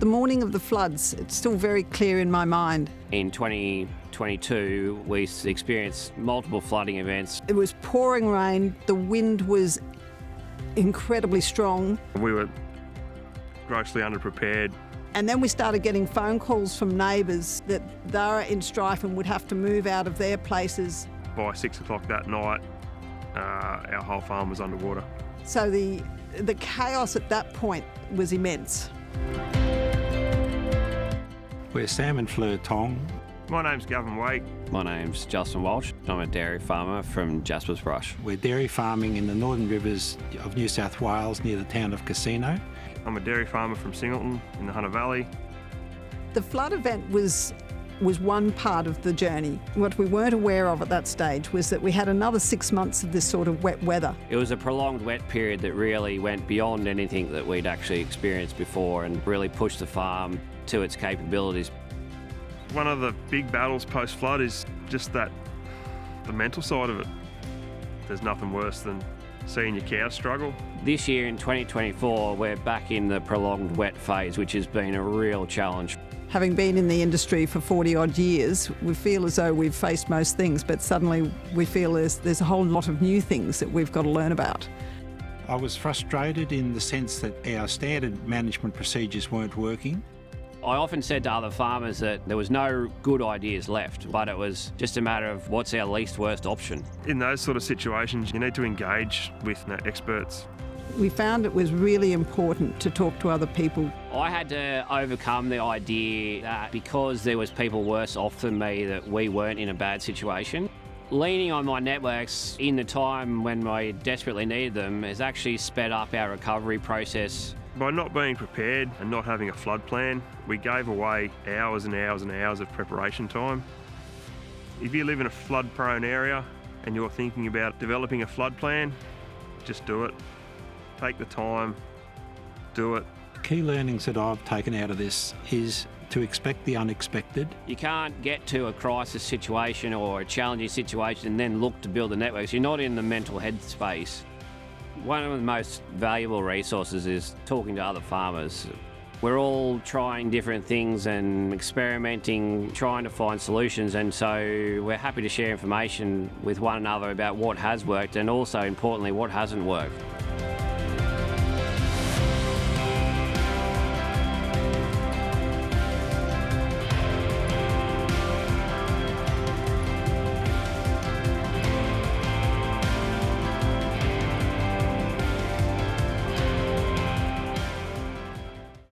The morning of the floods, it's still very clear in my mind. In 2022, we experienced multiple flooding events. It was pouring rain, the wind was incredibly strong. We were grossly underprepared. And then we started getting phone calls from neighbours that they were in strife and would have to move out of their places. By 6 o'clock that night, our whole farm was underwater. So the chaos at that point was immense. We're Sam and Fleur Tong. My name's Gavin Wake. My name's Justin Walsh. I'm a dairy farmer from Jasper's Brush. We're dairy farming in the northern rivers of New South Wales near the town of Casino. I'm a dairy farmer from Singleton in the Hunter Valley. The flood event was one part of the journey. What we weren't aware of at that stage was that we had another 6 months of this sort of wet weather. It was a prolonged wet period that really went beyond anything that we'd actually experienced before and really pushed the farm to its capabilities. One of the big battles post-flood is just the mental side of it. There's nothing worse than seeing your cows struggle. This year in 2024, we're back in the prolonged wet phase, which has been a real challenge. Having been in the industry for 40 odd years, we feel as though we've faced most things, but suddenly we feel there's a whole lot of new things that we've got to learn about. I was frustrated in the sense that our standard management procedures weren't working. I often said to other farmers that there was no good ideas left, but it was just a matter of what's our least worst option. In those sort of situations, you need to engage with experts. We found it was really important to talk to other people. I had to overcome the idea that because there was people worse off than me, that we weren't in a bad situation. Leaning on my networks in the time when I desperately needed them has actually sped up our recovery process. By not being prepared and not having a flood plan, we gave away hours and hours and hours of preparation time. If you live in a flood-prone area and you're thinking about developing a flood plan, just do it. Take the time, do it. Key learnings that I've taken out of this is to expect the unexpected. You can't get to a crisis situation or a challenging situation and then look to build the networks. You're not in the mental headspace. One of the most valuable resources is talking to other farmers. We're all trying different things and experimenting, trying to find solutions, and so we're happy to share information with one another about what has worked and also, importantly, what hasn't worked.